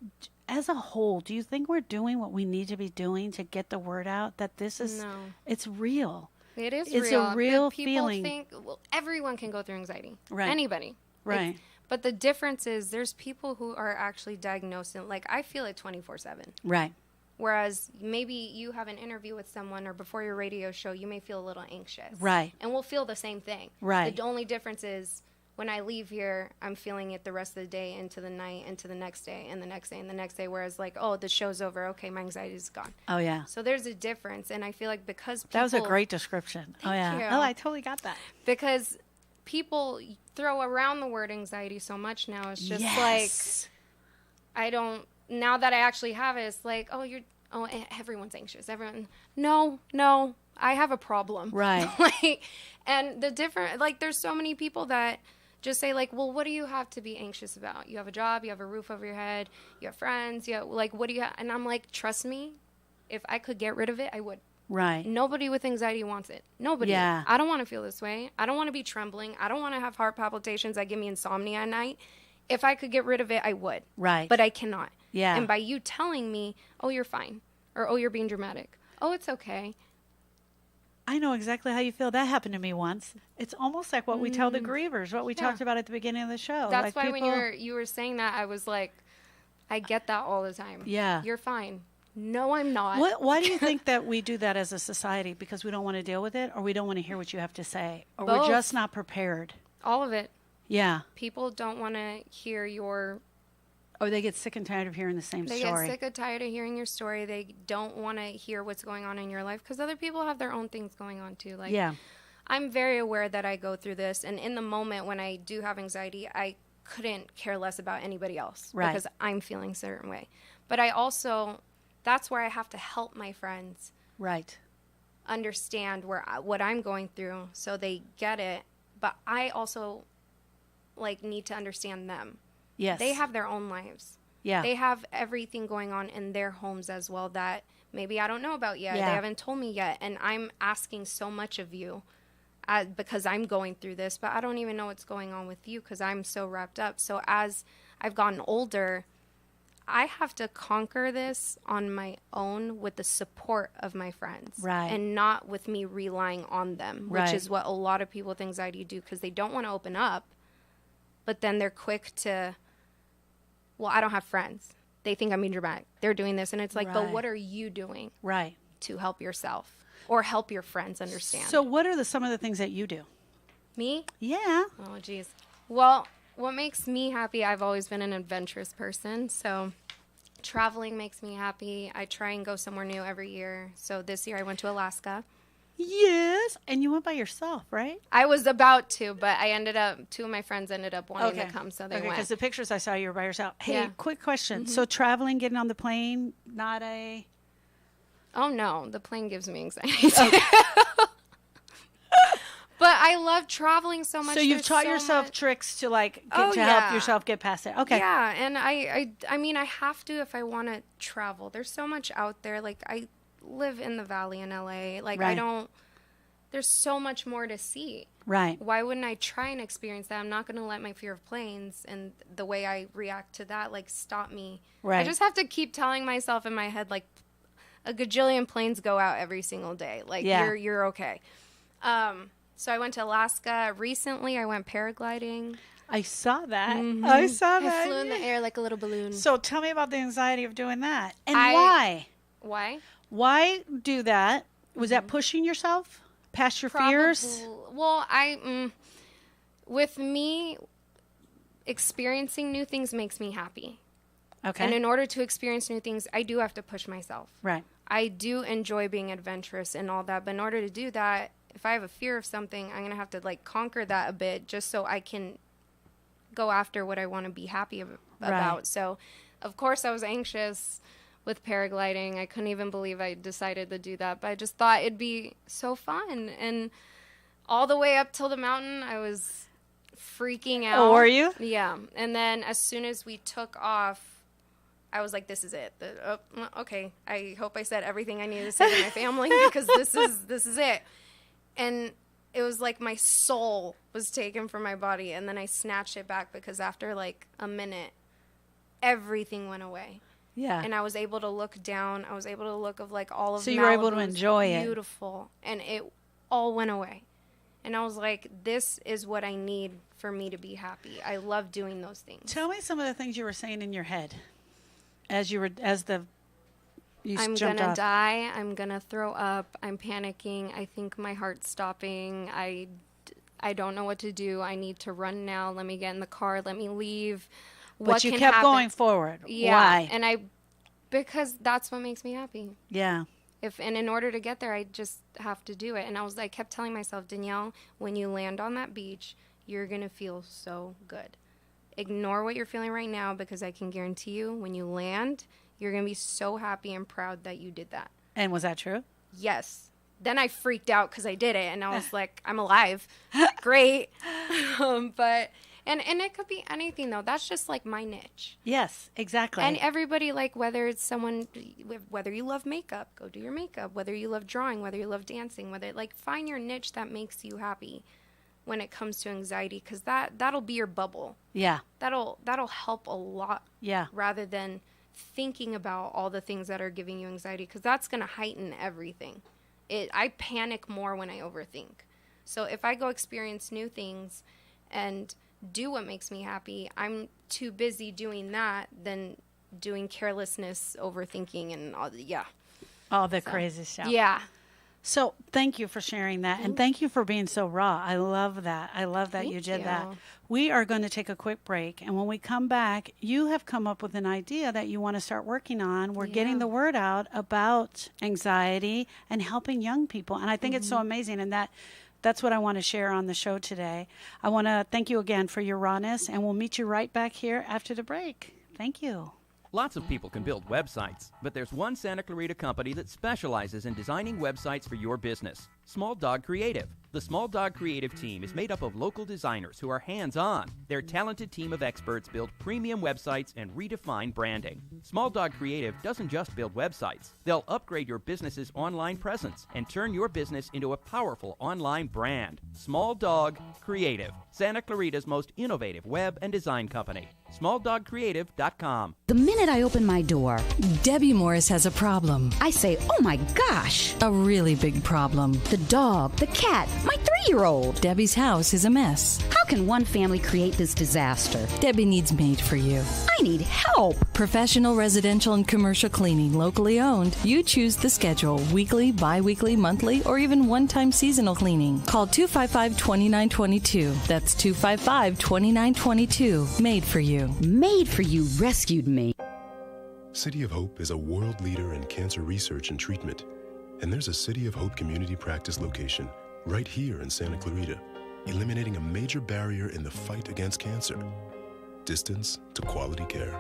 as a whole, do you think we're doing what we need to be doing to get the word out that this is, it's real? It is it's real. a real people feeling. Think, well, everyone can go through anxiety. Right. Anybody. Right. But the difference is there's people who are actually diagnosed, and, like, I feel it 24/7. Right. Whereas maybe you have an interview with someone, or before your radio show, you may feel a little anxious. Right. And we'll feel the same thing. Right. The only difference is when I leave here, I'm feeling it the rest of the day, into the night, into the next day, and the next day, and the next day. Whereas, like, oh, the show's over. Okay, my anxiety is gone. Oh, yeah. So there's a difference. And I feel like because people... That was a great description. Thank you. Oh, I totally got that. Because people throw around the word anxiety so much now. It's just like, I don't... Now that I actually have it, it's like, everyone's anxious. No, I have a problem. Right. Like, and the different, like, there's so many people that just say, like, well, what do you have to be anxious about? You have a job, you have a roof over your head, you have friends, like, what do you have? And I'm like, trust me, if I could get rid of it, I would. Right. Nobody with anxiety wants it. Nobody. Yeah. I don't want to feel this way. I don't want to be trembling. I don't want to have heart palpitations that give me insomnia at night. If I could get rid of it, I would. Right. But I cannot. Yeah. And by you telling me, oh, you're fine, or oh, you're being dramatic, oh, it's okay. I know exactly how you feel. That happened to me once. It's almost like what we tell the grievers, what we talked about at the beginning of the show. That's like why when you were saying that, I was like, I get that all the time. Yeah. You're fine. No, I'm not. Why do you think that we do that as a society? Because we don't want to deal with it, or we don't want to hear what you have to say, or Both. we're just not prepared? All of it. Yeah. People don't want to hear your... Or they get sick and tired of hearing the same story. They get sick and tired of hearing your story. They don't want to hear what's going on in your life because other people have their own things going on too. Like, yeah. I'm very aware that I go through this, and in the moment when I do have anxiety, I couldn't care less about anybody else because I'm feeling a certain way. But I also, that's where I have to help my friends understand what I'm going through so they get it. But I also, like, need to understand them. Yes. They have their own lives. Yeah. They have everything going on in their homes as well that maybe I don't know about yet. Yeah. They haven't told me yet. And I'm asking so much of you because I'm going through this, but I don't even know what's going on with you because I'm so wrapped up. So as I've gotten older, I have to conquer this on my own with the support of my friends. Right. And not with me relying on them, which is what a lot of people with anxiety do because they don't want to open up, but then they're quick to... Well, I don't have friends. They think I'm being dramatic. They're doing this. And it's like, but what are you doing to help yourself or help your friends understand? So what are some of the things that you do? Me? Yeah. Oh, geez. Well, what makes me happy, I've always been an adventurous person. So traveling makes me happy. I try and go somewhere new every year. So this year I went to Alaska. Yes. And you went by yourself, right? I was about to, but two of my friends ended up wanting to come, so they went. Because the pictures I saw, you were by yourself. Hey, Yeah. quick question. So traveling, getting on the plane, not a... Oh, no. The plane gives me anxiety. But I love traveling so much. So you've taught yourself tricks to help yourself get past it. Okay. Yeah, and I mean, I have to if I want to travel. There's so much out there. Like, I live in the Valley in LA. Like, Right. there's so much more to see. Right. Why wouldn't I try and experience that? I'm not going to let my fear of planes and the way I react to that, stop me. Right. I just have to keep telling myself in my head, a gajillion planes go out every single day. You're okay. So I went to Alaska recently. I went paragliding. I saw that. Mm-hmm. I saw that. I flew in the air like a little balloon. So tell me about the anxiety of doing that. And why? Why? Why do that? Was that pushing yourself past your fears? Well, with me, experiencing new things makes me happy. Okay. And in order to experience new things, I do have to push myself. Right. I do enjoy being adventurous and all that. But in order to do that, if I have a fear of something, I'm going to have to conquer that a bit just so I can go after what I want to be happy about. Right. So, of course, I was anxious with paragliding. I couldn't even believe I decided to do that. But I just thought it'd be so fun. And all the way up till the mountain, I was freaking out. Oh, were you? Yeah. And then as soon as we took off, I was like, this is it. Okay. I hope I said everything I needed to say to my family because this is it. And it was like my soul was taken from my body, and then I snatched it back because after a minute, everything went away. Yeah. And I was able to look down. I was able to look of all of So you were able to Malibu's enjoy it. Beautiful. And it all went away. And I was like, this is what I need for me to be happy. I love doing those things. Tell me some of the things you were saying in your head I'm going to die. I'm going to throw up. I'm panicking. I think my heart's stopping. I don't know what to do. I need to run now. Let me get in the car. Let me leave. But you kept going forward. Yeah. Why? And because that's what makes me happy. Yeah. And in order to get there, I just have to do it. And I kept telling myself, Danielle, when you land on that beach, you're going to feel so good. Ignore what you're feeling right now because I can guarantee you when you land, you're going to be so happy and proud that you did that. And was that true? Yes. Then I freaked out because I did it, and I was like, I'm alive. Great. But it could be anything, though. That's just my niche. Yes, exactly. And everybody, whether it's whether you love makeup, go do your makeup. Whether you love drawing, whether you love dancing, find your niche that makes you happy when it comes to anxiety, because that'll be your bubble. Yeah. That'll help a lot. Yeah. Rather than thinking about all the things that are giving you anxiety, because that's going to heighten everything. I panic more when I overthink. So if I go experience new things and do what makes me happy, I'm too busy doing that than doing carelessness, overthinking, and all the crazy stuff. Yeah. So thank you for sharing that, and thank you for being so raw. I love that. Thank you did you. that. We are going to take a quick break, and when we come back, you have come up with an idea that you want to start working on. We're getting the word out about anxiety and helping young people, and I think it's so amazing, and that's what I want to share on the show today. I want to thank you again for your rawness, and we'll meet you right back here after the break. Thank you. Lots of people can build websites, but there's one Santa Clarita company that specializes in designing websites for your business. Small Dog Creative. The Small Dog Creative team is made up of local designers who are hands-on. Their talented team of experts build premium websites and redefine branding. Small Dog Creative doesn't just build websites. They'll upgrade your business's online presence and turn your business into a powerful online brand. Small Dog Creative, Santa Clarita's most innovative web and design company. SmallDogCreative.com. The minute I open my door, Debbie Morris has a problem. I say, oh my gosh, a really big problem. The dog, the cat, my 3-year-old. Debbie's house is a mess. How can one family create this disaster? Debbie needs Made for You. I need help. Professional, residential, and commercial cleaning, locally owned. You choose the schedule, weekly, bi-weekly, monthly, or even one-time seasonal cleaning. Call 255-2922. That's 255-2922. Made for You. Made for You rescued me. City of Hope is a world leader in cancer research and treatment. And there's a City of Hope community practice location right here in Santa Clarita, eliminating a major barrier in the fight against cancer. Distance to quality care.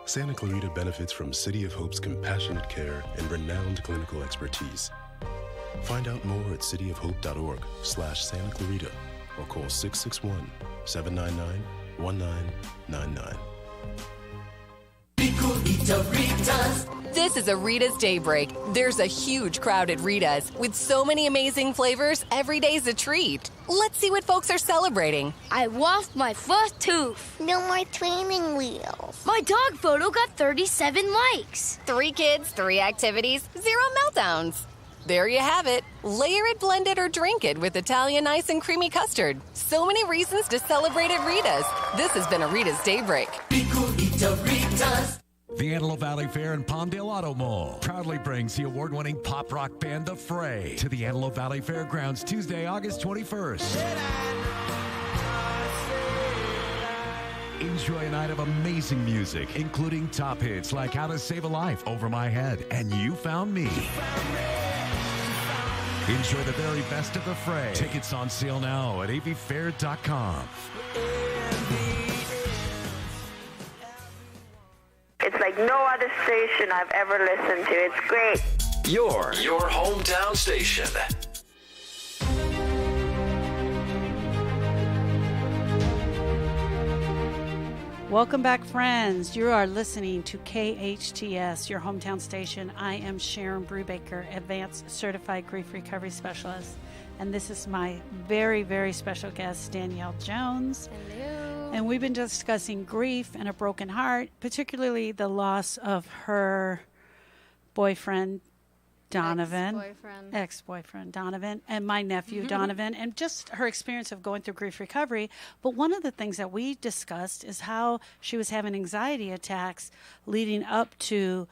Santa Clarita benefits from City of Hope's compassionate care and renowned clinical expertise. Find out more at cityofhope.org/Santa Clarita or call 661-799-1999. This is a Rita's Daybreak. There's a huge crowd at Rita's. With so many amazing flavors, every day's a treat. Let's see what folks are celebrating. I lost my first tooth. No more training wheels. My dog photo got 37 likes. 3 kids, 3 activities, 0 meltdowns. There you have it. Layer it, blend it, or drink it with Italian ice and creamy custard. So many reasons to celebrate at Rita's. This has been a Rita's Daybreak. Rita's. The Antelope Valley Fair and Palmdale Auto Mall proudly brings the award-winning pop rock band The Fray to the Antelope Valley Fairgrounds Tuesday, August 21st. Enjoy a night of amazing music, including top hits like How to Save a Life, Over My Head, and You Found Me. Enjoy the very best of The Fray. Tickets on sale now at avfair.com. It's like no other station I've ever listened to. It's great. Your hometown station. Welcome back, friends. You are listening to KHTS, your hometown station. I am Sharon Brubaker, Advanced Certified Grief Recovery Specialist. And this is my very, very special guest, Danielle Jones. Hello. And we've been discussing grief and a broken heart, particularly the loss of her boyfriend, Donovan. Ex-boyfriend, Donovan, and my nephew, Donovan, and just her experience of going through grief recovery. But one of the things that we discussed is how she was having anxiety attacks leading up to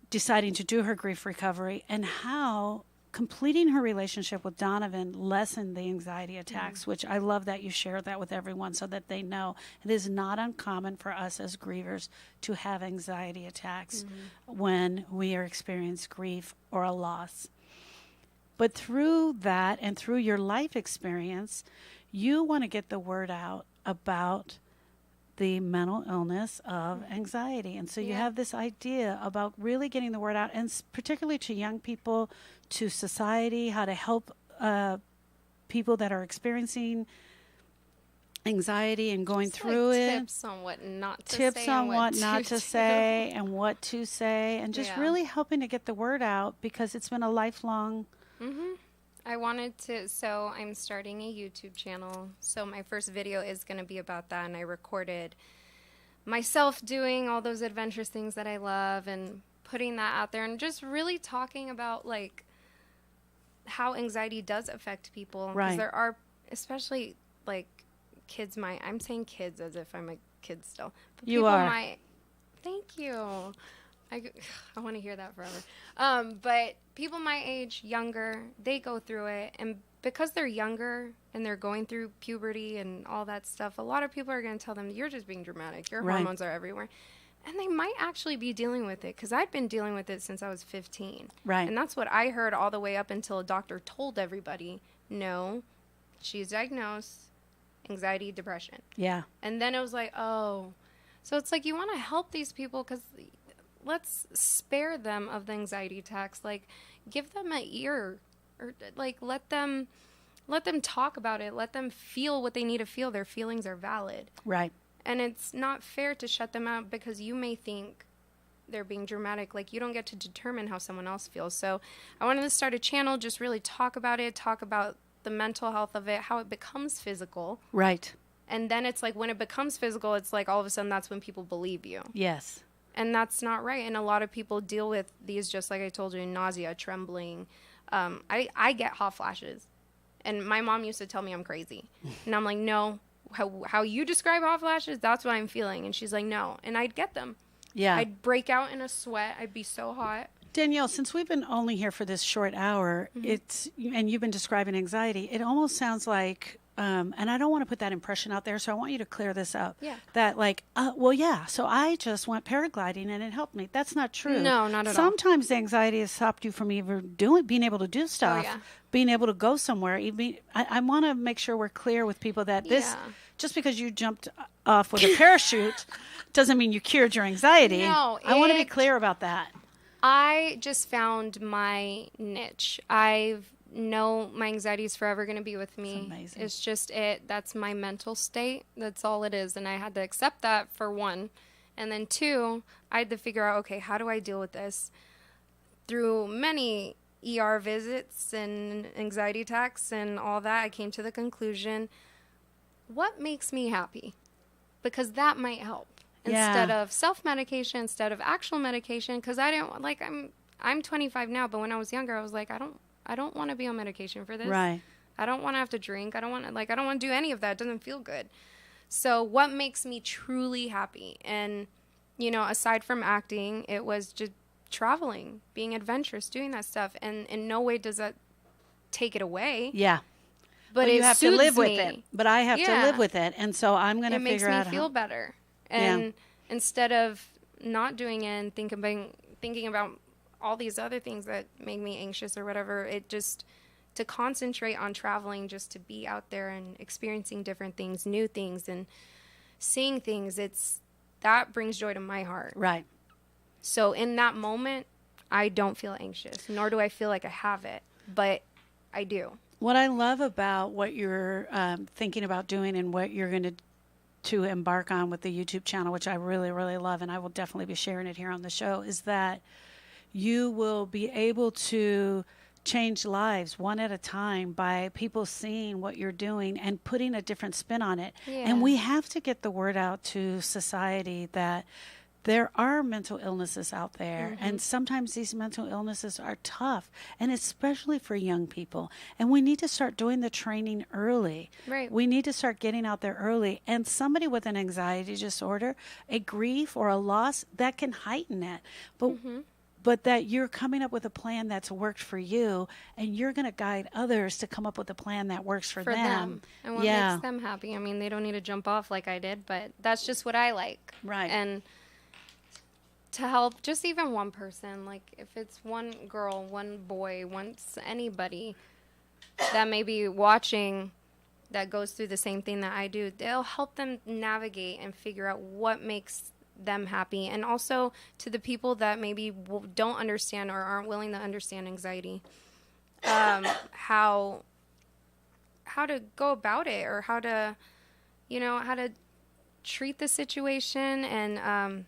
deciding to do her grief recovery, and how completing her relationship with Donovan lessened the anxiety attacks, which I love that you share that with everyone so that they know it is not uncommon for us as grievers to have anxiety attacks when we are experiencing grief or a loss. But through that and through your life experience, you want to get the word out about the mental illness of anxiety. And so you have this idea about really getting the word out, and particularly to young people, to society, how to help people that are experiencing anxiety and going through it. Tips on what not to tips say. on what not to say and what to say, and just really helping to get the word out, because it's been a lifelong... I wanted to, so I'm starting a YouTube channel. So my first video is going to be about that. And I recorded myself doing all those adventurous things that I love and putting that out there and just really talking about like how anxiety does affect people. Right. Because there are, especially like kids I'm saying kids as if I'm a kid still. But you people are. Thank you. I want to hear that forever. But people my age, younger, they go through it. And because they're younger and they're going through puberty and all that stuff, a lot of people are going to tell them, you're just being dramatic. Your hormones are everywhere. And they might actually be dealing with it, because I'd been dealing with it since I was 15. Right. And that's what I heard all the way up until a doctor told everybody, no, she's diagnosed anxiety, depression. Yeah. And then it was like, oh. So it's like you want to help these people, because... let's spare them of the anxiety attacks. Like, give them an ear, or like let them talk about it. Let them feel what they need to feel. Their feelings are valid. Right. And it's not fair to shut them out because you may think they're being dramatic. Like, you don't get to determine how someone else feels. So I wanted to start a channel, just really talk about it, talk about the mental health of it, how it becomes physical. Right. And then it's like when it becomes physical, it's like all of a sudden that's when people believe you. Yes. And that's not right. And a lot of people deal with these, just like I told you, nausea, trembling. I get hot flashes. And my mom used to tell me I'm crazy. And I'm like, no, how you describe hot flashes, that's what I'm feeling. And she's like, no. And I'd get them. Yeah. I'd break out in a sweat. I'd be so hot. Danielle, since we've been only here for this short hour, and you've been describing anxiety, it almost sounds like and I don't want to put that impression out there, so I want you to clear this up. Yeah. That so I just went paragliding and it helped me. That's not true. No, not at all. Sometimes the anxiety has stopped you from even being able to do stuff, being able to go somewhere. I want to make sure we're clear with people that this, just because you jumped off with a parachute doesn't mean you cured your anxiety. No, I want to be clear about that. I just found my niche. I know my anxiety is forever going to be with me. It's amazing. It's just that's my mental state. That's all it is. And I had to accept that, for one. And then two, I had to figure out, okay, how do I deal with this? Through many ER visits and anxiety attacks and all that, I came to the conclusion, what makes me happy? Because that might help. Instead of self-medication, instead of actual medication, because I didn't, like, I'm 25 now, but when I was younger, I was like, I don't want to be on medication for this. Right. I don't want to have to drink. I don't want to do any of that. It doesn't feel good. So what makes me truly happy? And, aside from acting, it was just traveling, being adventurous, doing that stuff. And in no way does that take it away. Yeah. But you have to live with me. it. But I have to live with it. And so I'm going to figure out It makes me feel better. And instead of not doing it and thinking about all these other things that make me anxious or whatever, it just to concentrate on traveling, just to be out there and experiencing different things, new things, and seeing things, that brings joy to my heart. Right. So in that moment, I don't feel anxious, nor do I feel like I have it, but I do. What I love about what you're thinking about doing and what you're going to embark on with the YouTube channel, which I really, really love, and I will definitely be sharing it here on the show, is that you will be able to change lives one at a time by people seeing what you're doing and putting a different spin on it. Yeah. And we have to get the word out to society that there are mental illnesses out there, and sometimes these mental illnesses are tough, and especially for young people. And we need to start doing the training early. Right. We need to start getting out there early. And somebody with an anxiety disorder, a grief or a loss, that can heighten that. But that you're coming up with a plan that's worked for you, and you're going to guide others to come up with a plan that works for them. And what makes them happy. I mean, they don't need to jump off like I did, but that's just what I like. Right. And to help just even one person, like if it's one girl, one boy, anybody that may be watching that goes through the same thing that I do, they'll help them navigate and figure out what makes them happy. And also to the people that maybe don't understand or aren't willing to understand anxiety, how to go about it, or how to treat the situation, and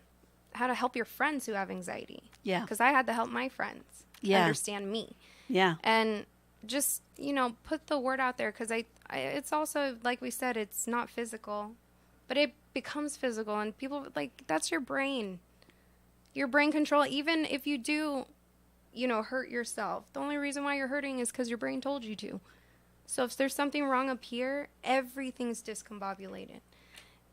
how to help your friends who have anxiety. Yeah. Because I had to help my friends understand me. Yeah. And just, put the word out there, because it's also, like we said, it's not physical, but it becomes physical, and people, like, that's your brain. Your brain control, even if you do, hurt yourself. The only reason why you're hurting is because your brain told you to. So if there's something wrong up here, everything's discombobulated.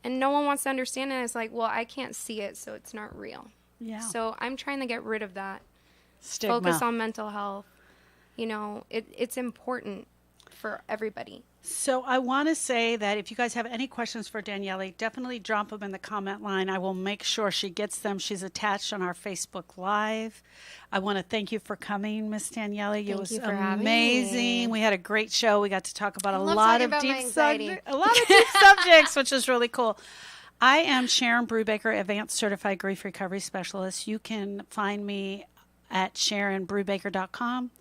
And no one wants to understand it. It's like, well, I can't see it, so it's not real. Yeah. So I'm trying to get rid of that. Stigma. Focus on mental health. It's important for everybody. So I want to say that if you guys have any questions for Daniele, definitely drop them in the comment line. I will make sure she gets them. She's attached on our Facebook Live. I want to thank you for coming, Miss Daniele. It was amazing. We had a great show. We got to talk about a lot of deep subjects, which is really cool. I am Sharon Brubaker, Advanced Certified Grief Recovery Specialist. You can find me at SharonBrubaker.com.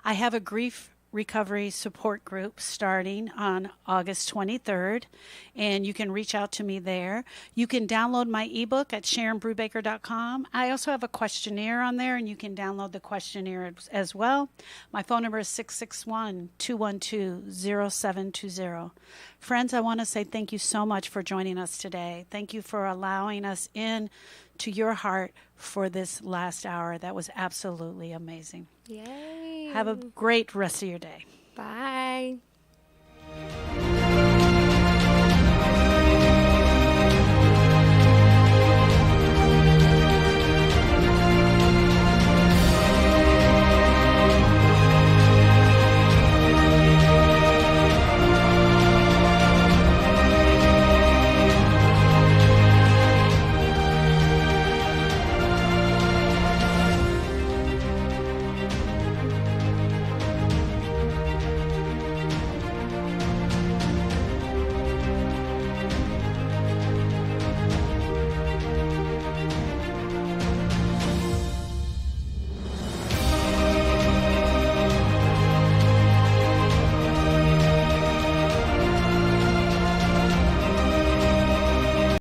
I have a grief recovery support group starting on August 23rd, and you can reach out to me there. You can download my ebook at SharonBrubaker.com. I also have a questionnaire on there, and you can download the questionnaire as well. My phone number is 661-212-0720. Friends, I want to say thank you so much for joining us today. Thank you for allowing us in to your heart for this last hour. That was absolutely amazing. Yay. Have a great rest of your day. Bye.